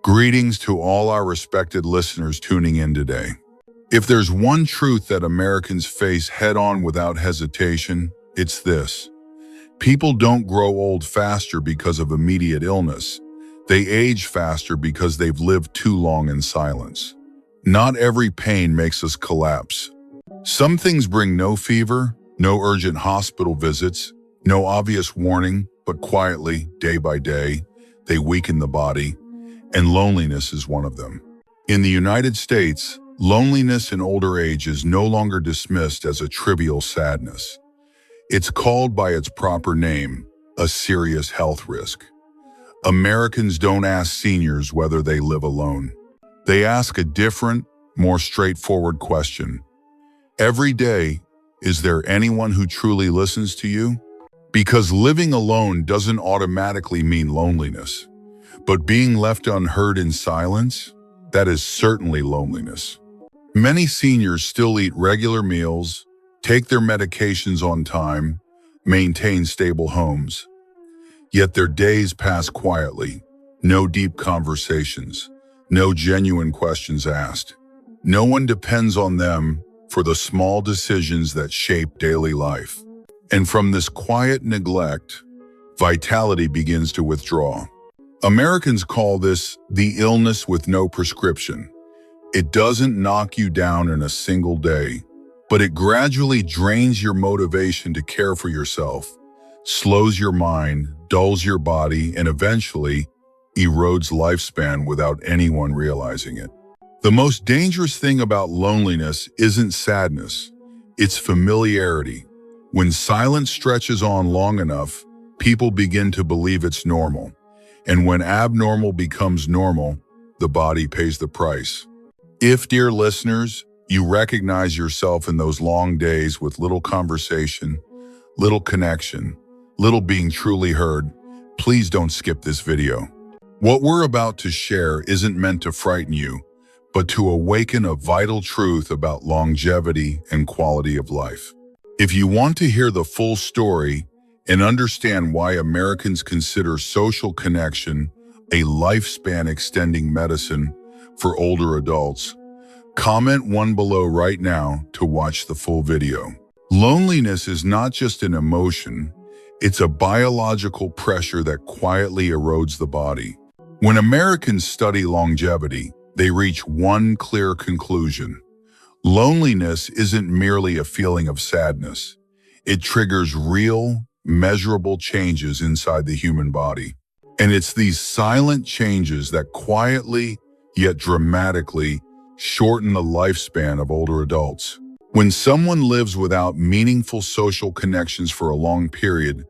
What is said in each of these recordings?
Greetings to all our respected listeners tuning in today. If there's one truth that Americans face head-on without hesitation, it's this. People don't grow old faster because of immediate illness. They age faster because they've lived too long in silence. Not every pain makes us collapse. Some things bring no fever, no urgent hospital visits, no obvious warning, but quietly, day by day, they weaken the body. And loneliness is one of them. In the United States, loneliness in older age is no longer dismissed as a trivial sadness. It's called by its proper name, a serious health risk. Americans don't ask seniors whether they live alone. They ask a different, more straightforward question. Every day, is there anyone who truly listens to you? Because living alone doesn't automatically mean loneliness. But being left unheard in silence, that is certainly loneliness. Many seniors still eat regular meals, take their medications on time, maintain stable homes. Yet their days pass quietly. No deep conversations, no genuine questions asked. No one depends on them for the small decisions that shape daily life. And from this quiet neglect, vitality begins to withdraw. Americans call this the illness with no prescription. It doesn't knock you down in a single day, but it gradually drains your motivation to care for yourself, slows your mind, dulls your body, and eventually erodes lifespan without anyone realizing it. The most dangerous thing about loneliness isn't sadness, it's familiarity. When silence stretches on long enough, people begin to believe it's normal. And when abnormal becomes normal, the body pays the price. If, dear listeners, you recognize yourself in those long days with little conversation, little connection, little being truly heard, please don't skip this video. What we're about to share isn't meant to frighten you, but to awaken a vital truth about longevity and quality of life. If you want to hear the full story, and understand why Americans consider social connection a lifespan-extending medicine for older adults, comment 1 below right now to watch the full video. Loneliness is not just an emotion, it's a biological pressure that quietly erodes the body. When Americans study longevity, they reach one clear conclusion. Loneliness isn't merely a feeling of sadness. It triggers real, measurable changes inside the human body. And it's these silent changes that quietly, yet dramatically, shorten the lifespan of older adults. When someone lives without meaningful social connections for a long period,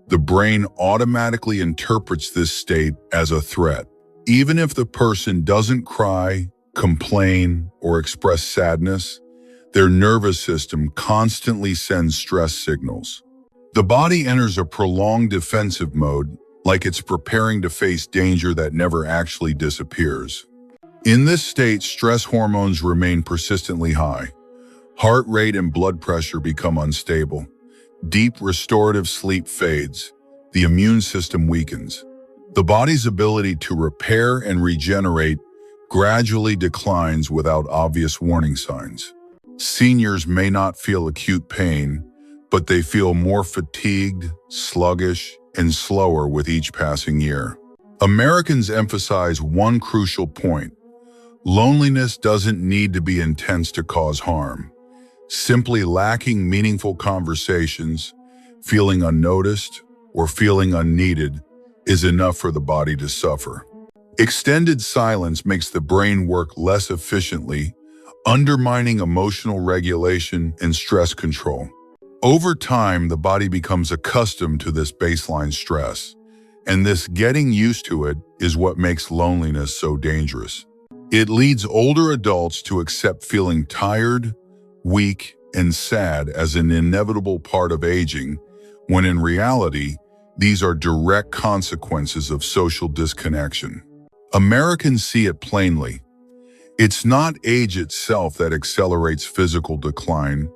the brain automatically interprets this state as a threat. Even if the person doesn't cry, complain, or express sadness, their nervous system constantly sends stress signals. The body enters a prolonged defensive mode, like it's preparing to face danger that never actually disappears. In this state, stress hormones remain persistently high. Heart rate and blood pressure become unstable. Deep restorative sleep fades. The immune system weakens. The body's ability to repair and regenerate gradually declines without obvious warning signs. Seniors may not feel acute pain, but they feel more fatigued, sluggish, and slower with each passing year. Americans emphasize one crucial point. Loneliness doesn't need to be intense to cause harm. Simply lacking meaningful conversations, feeling unnoticed, or feeling unneeded is enough for the body to suffer. Extended silence makes the brain work less efficiently, undermining emotional regulation and stress control. Over time, the body becomes accustomed to this baseline stress, and this getting used to it is what makes loneliness so dangerous. It leads older adults to accept feeling tired, weak, and sad as an inevitable part of aging, when in reality, these are direct consequences of social disconnection. Americans see it plainly. It's not age itself that accelerates physical decline.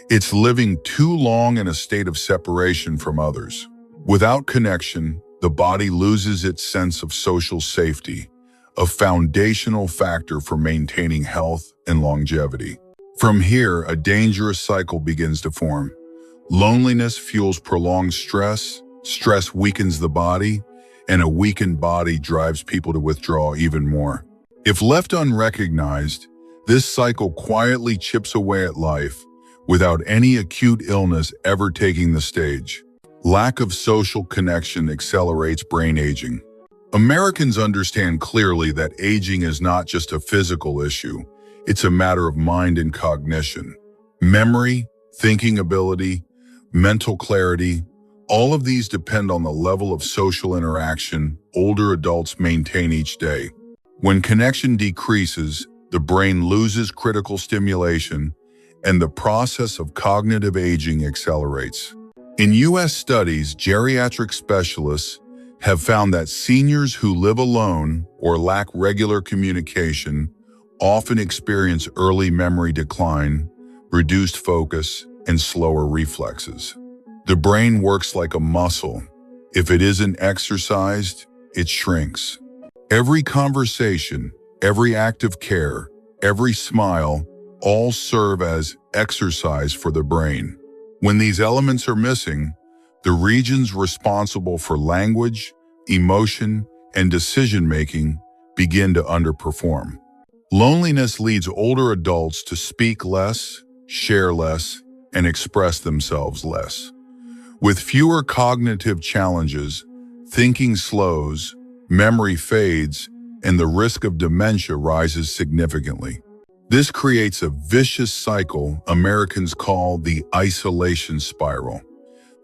It's living too long in a state of separation from others. Without connection, the body loses its sense of social safety, a foundational factor for maintaining health and longevity. From here, a dangerous cycle begins to form. Loneliness fuels prolonged stress, stress weakens the body, and a weakened body drives people to withdraw even more. If left unrecognized, this cycle quietly chips away at life without any acute illness ever taking the stage. Lack of social connection accelerates brain aging. Americans understand clearly that aging is not just a physical issue, it's a matter of mind and cognition. Memory, thinking ability, mental clarity, all of these depend on the level of social interaction older adults maintain each day. When connection decreases, the brain loses critical stimulation, and the process of cognitive aging accelerates. In U.S. studies, geriatric specialists have found that seniors who live alone or lack regular communication often experience early memory decline, reduced focus, and slower reflexes. The brain works like a muscle. If it isn't exercised, it shrinks. Every conversation, every act of care, every smile, all serve as exercise for the brain. When these elements are missing, the regions responsible for language, emotion, and decision-making begin to underperform. Loneliness leads older adults to speak less, share less, and express themselves less. With fewer cognitive challenges, thinking slows, memory fades, and the risk of dementia rises significantly. This creates a vicious cycle Americans call the isolation spiral.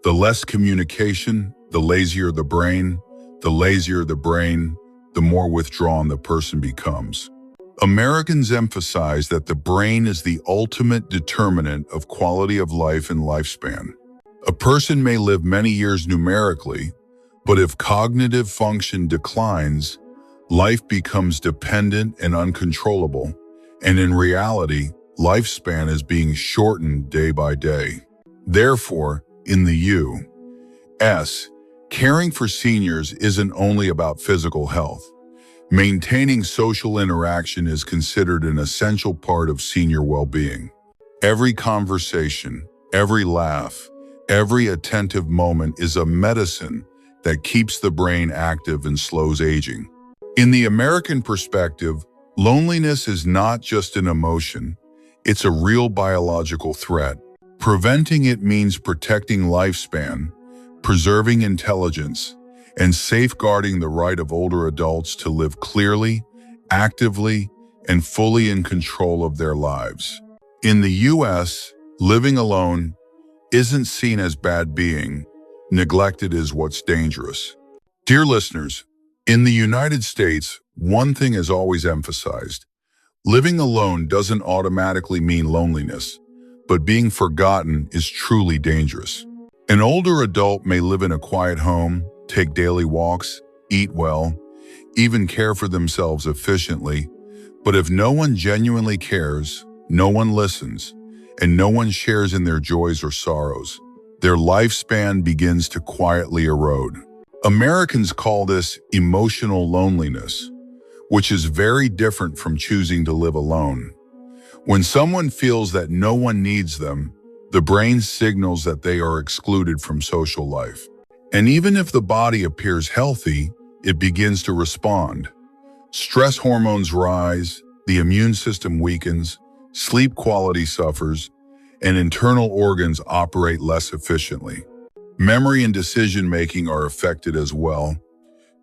The less communication, the lazier the brain. The lazier the brain, the more withdrawn the person becomes. Americans emphasize that the brain is the ultimate determinant of quality of life and lifespan. A person may live many years numerically, but if cognitive function declines, life becomes dependent and uncontrollable, and in reality, lifespan is being shortened day by day. Therefore, in the U.S., caring for seniors isn't only about physical health. Maintaining social interaction is considered an essential part of senior well-being. Every conversation, every laugh, every attentive moment is a medicine that keeps the brain active and slows aging. In the American perspective, loneliness is not just an emotion, it's a real biological threat. Preventing it means protecting lifespan, preserving intelligence, and safeguarding the right of older adults to live clearly, actively, and fully in control of their lives. In the U.S., living alone isn't seen as bad being. Neglected is what's dangerous. Dear listeners, in the United States, one thing is always emphasized. Living alone doesn't automatically mean loneliness, but being forgotten is truly dangerous. An older adult may live in a quiet home, take daily walks, eat well, even care for themselves efficiently, but if no one genuinely cares, no one listens, and no one shares in their joys or sorrows, their lifespan begins to quietly erode. Americans call this emotional loneliness, which is very different from choosing to live alone. When someone feels that no one needs them, the brain signals that they are excluded from social life. And even if the body appears healthy, it begins to respond. Stress hormones rise, the immune system weakens, sleep quality suffers, and internal organs operate less efficiently. Memory and decision-making are affected as well,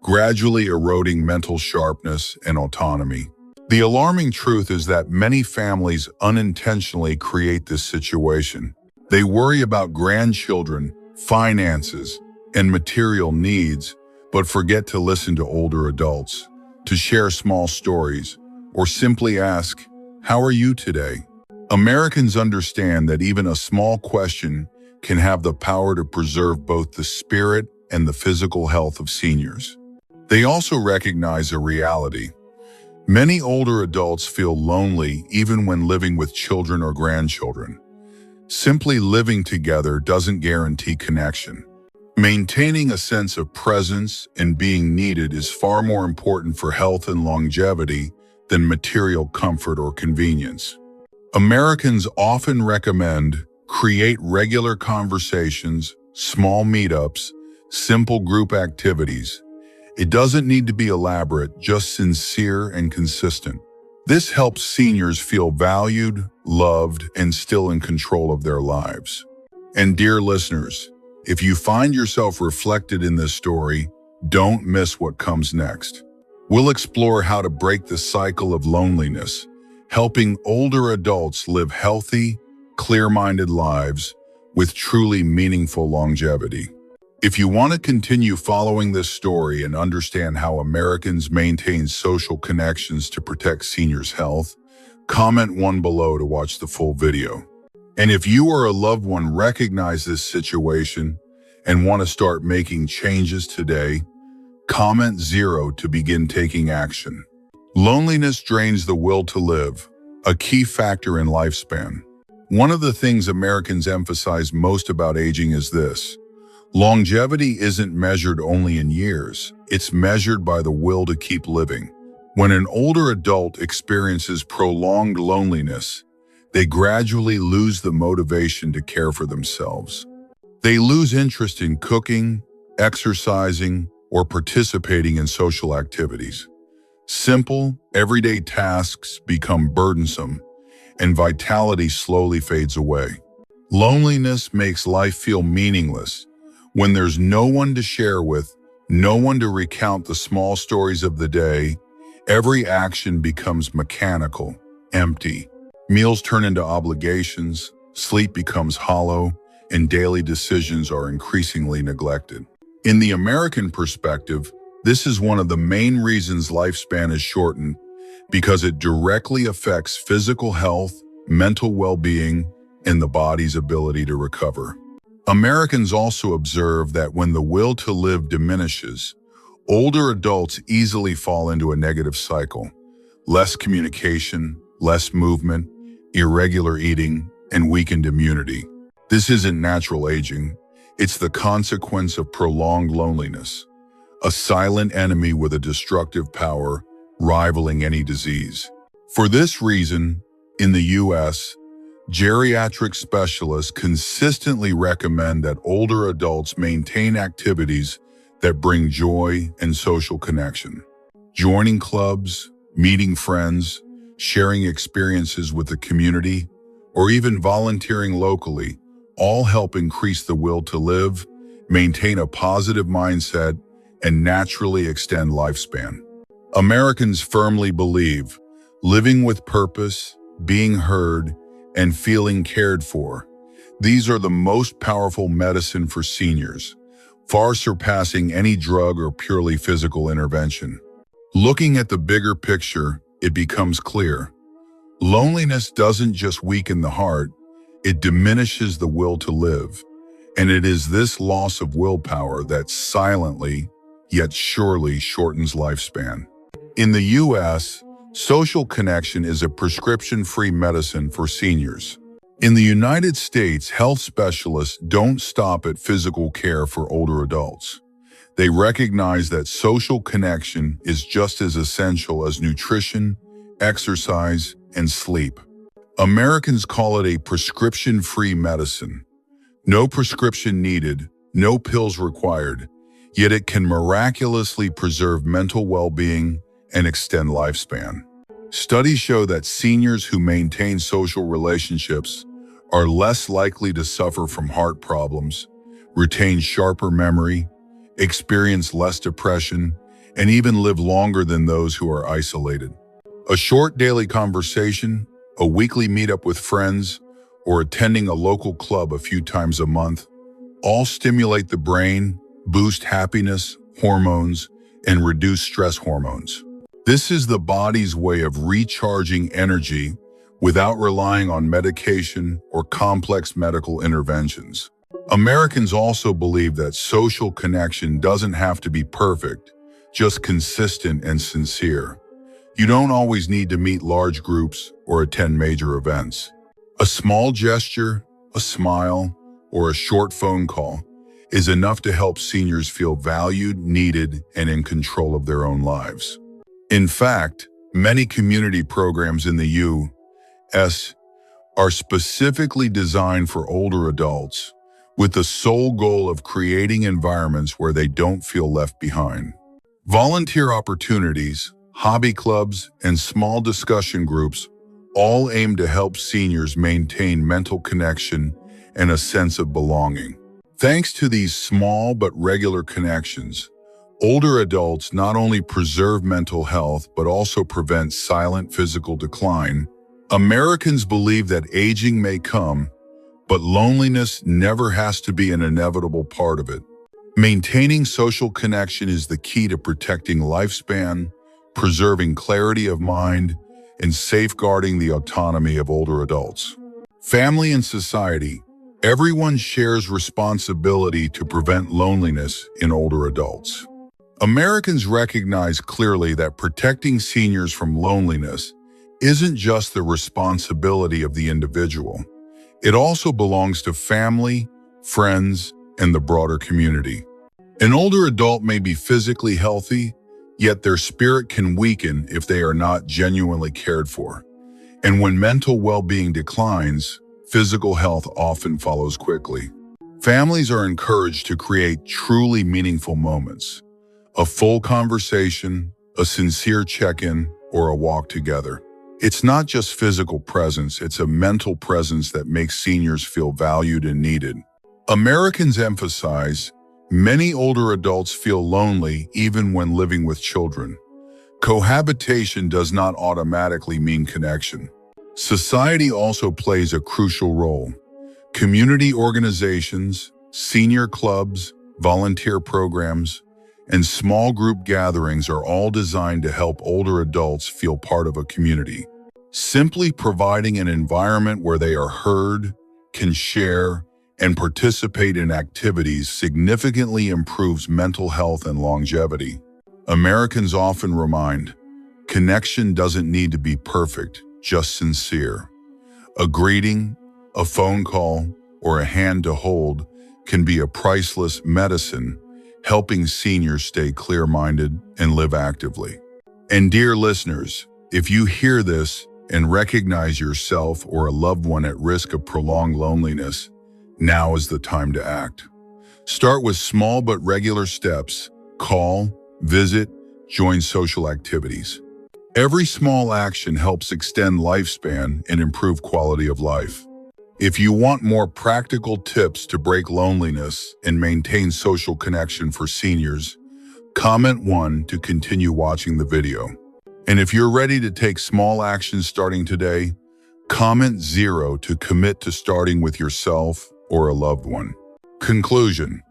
gradually eroding mental sharpness and autonomy. The alarming truth is that many families unintentionally create this situation. They worry about grandchildren, finances, and material needs, but forget to listen to older adults, to share small stories, or simply ask, "How are you today?" Americans understand that even a small question can have the power to preserve both the spirit and the physical health of seniors. They also recognize a reality. Many older adults feel lonely even when living with children or grandchildren. Simply living together doesn't guarantee connection. Maintaining a sense of presence and being needed is far more important for health and longevity than material comfort or convenience. Americans often recommend create regular conversations, small meetups, simple group activities. It doesn't need to be elaborate, just sincere and consistent. This helps seniors feel valued, loved, and still in control of their lives. And dear listeners, if you find yourself reflected in this story, don't miss what comes next. We'll explore how to break the cycle of loneliness, helping older adults live healthy, clear-minded lives with truly meaningful longevity. If you want to continue following this story and understand how Americans maintain social connections to protect seniors' health, comment one below to watch the full video. And if you or a loved one recognize this situation and want to start making changes today, comment 0 to begin taking action. Loneliness drains the will to live, a key factor in lifespan. One of the things Americans emphasize most about aging is this: longevity isn't measured only in years, it's measured by the will to keep living. When an older adult experiences prolonged loneliness, they gradually lose the motivation to care for themselves. They lose interest in cooking, exercising, or participating in social activities. Simple, everyday tasks become burdensome, and vitality slowly fades away. Loneliness makes life feel meaningless. When there's no one to share with, no one to recount the small stories of the day, every action becomes mechanical, empty. Meals turn into obligations, sleep becomes hollow, and daily decisions are increasingly neglected. In the American perspective, this is one of the main reasons lifespan is shortened, because it directly affects physical health, mental well-being, and the body's ability to recover. Americans also observe that when the will to live diminishes, older adults easily fall into a negative cycle. Less communication, less movement, irregular eating, and weakened immunity. This isn't natural aging, it's the consequence of prolonged loneliness, a silent enemy with a destructive power rivaling any disease. For this reason, in the U.S., geriatric specialists consistently recommend that older adults maintain activities that bring joy and social connection. Joining clubs, meeting friends, sharing experiences with the community, or even volunteering locally all help increase the will to live, maintain a positive mindset, and naturally extend lifespan. Americans firmly believe living with purpose, being heard, and feeling cared for. These are the most powerful medicine for seniors, far surpassing any drug or purely physical intervention. Looking at the bigger picture, it becomes clear. Loneliness doesn't just weaken the heart, it diminishes the will to live. And it is this loss of willpower that silently, yet surely shortens lifespan. In the U.S., social connection is a prescription-free medicine for seniors. In the United States, health specialists don't stop at physical care for older adults. They recognize that social connection is just as essential as nutrition, exercise, and sleep. Americans call it a prescription-free medicine. No prescription needed, no pills required, yet it can miraculously preserve mental well-being and extend lifespan. Studies show that seniors who maintain social relationships are less likely to suffer from heart problems, retain sharper memory, experience less depression, and even live longer than those who are isolated. A short daily conversation, a weekly meetup with friends, or attending a local club a few times a month all stimulate the brain, boost happiness, hormones, and reduce stress hormones. This is the body's way of recharging energy without relying on medication or complex medical interventions. Americans also believe that social connection doesn't have to be perfect, just consistent and sincere. You don't always need to meet large groups or attend major events. A small gesture, a smile, or a short phone call is enough to help seniors feel valued, needed, and in control of their own lives. In fact, many community programs in the U.S. are specifically designed for older adults with the sole goal of creating environments where they don't feel left behind. Volunteer opportunities, hobby clubs, and small discussion groups all aim to help seniors maintain mental connection and a sense of belonging. Thanks to these small but regular connections, older adults not only preserve mental health but also prevent silent physical decline. Americans believe that aging may come, but loneliness never has to be an inevitable part of it. Maintaining social connection is the key to protecting lifespan, preserving clarity of mind, and safeguarding the autonomy of older adults. Family and society, everyone shares responsibility to prevent loneliness in older adults. Americans recognize clearly that protecting seniors from loneliness isn't just the responsibility of the individual. It also belongs to family, friends, and the broader community. An older adult may be physically healthy, yet their spirit can weaken if they are not genuinely cared for. And when mental well-being declines, physical health often follows quickly. Families are encouraged to create truly meaningful moments. A full conversation, a sincere check-in, or a walk together. It's not just physical presence, it's a mental presence that makes seniors feel valued and needed. Americans emphasize many older adults feel lonely even when living with children. Cohabitation does not automatically mean connection. Society also plays a crucial role. Community organizations, senior clubs, volunteer programs, and small group gatherings are all designed to help older adults feel part of a community. Simply providing an environment where they are heard, can share, and participate in activities significantly improves mental health and longevity. Americans often remind, connection doesn't need to be perfect, just sincere. A greeting, a phone call, or a hand to hold can be a priceless medicine, helping seniors stay clear-minded and live actively. And dear listeners, if you hear this and recognize yourself or a loved one at risk of prolonged loneliness, now is the time to act. Start with small but regular steps. Call, visit, join social activities. Every small action helps extend lifespan and improve quality of life. If you want more practical tips to break loneliness and maintain social connection for seniors, comment 1 to continue watching the video. And if you're ready to take small actions starting today, comment 0 to commit to starting with yourself or a loved one. Conclusion: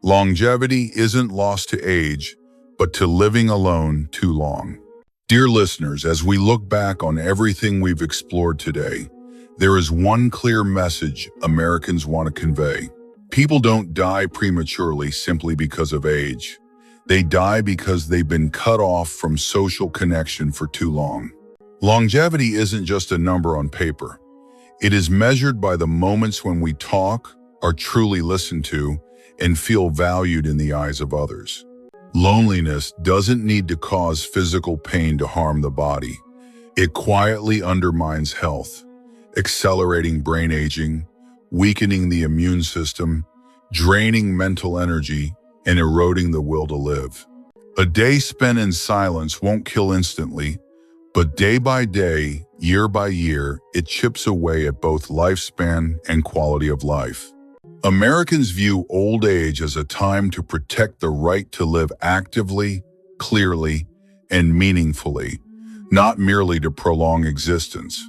longevity isn't lost to age, but to living alone too long. Dear listeners, as we look back on everything we've explored today, there is one clear message Americans want to convey. People don't die prematurely simply because of age. They die because they've been cut off from social connection for too long. Longevity isn't just a number on paper. It is measured by the moments when we talk, are truly listened to, and feel valued in the eyes of others. Loneliness doesn't need to cause physical pain to harm the body. It quietly undermines health, accelerating brain aging, weakening the immune system, draining mental energy, and eroding the will to live. A day spent in silence won't kill instantly, but day by day, year by year, it chips away at both lifespan and quality of life. Americans view old age as a time to protect the right to live actively, clearly, and meaningfully, not merely to prolong existence.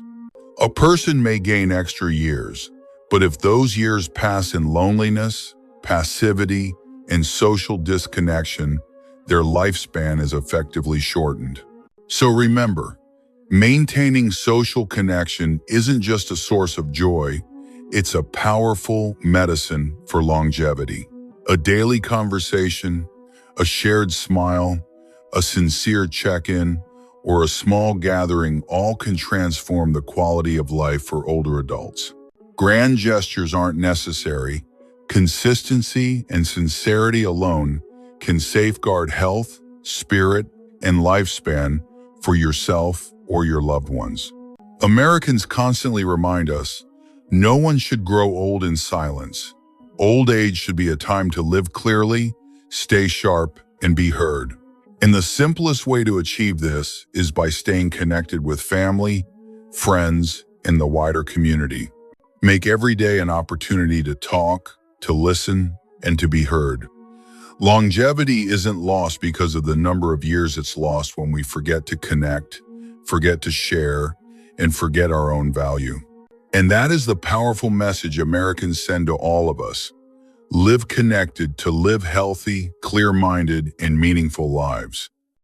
A person may gain extra years, but if those years pass in loneliness, passivity, and social disconnection, their lifespan is effectively shortened. So remember, maintaining social connection isn't just a source of joy, it's a powerful medicine for longevity. A daily conversation, a shared smile, a sincere check-in, or a small gathering all can transform the quality of life for older adults. Grand gestures aren't necessary, Consistency and sincerity alone can safeguard health, spirit, and lifespan for yourself or your loved ones. Americans constantly remind us, no one should grow old in silence. Old age should be a time to live clearly, stay sharp, and be heard. And the simplest way to achieve this is by staying connected with family, friends, and the wider community. Make every day an opportunity to talk, to listen, and to be heard. Longevity isn't lost because of the number of years it's lost when we forget to connect, forget to share, and forget our own value. And that is the powerful message Americans send to all of us. Live connected to live healthy, clear-minded, and meaningful lives.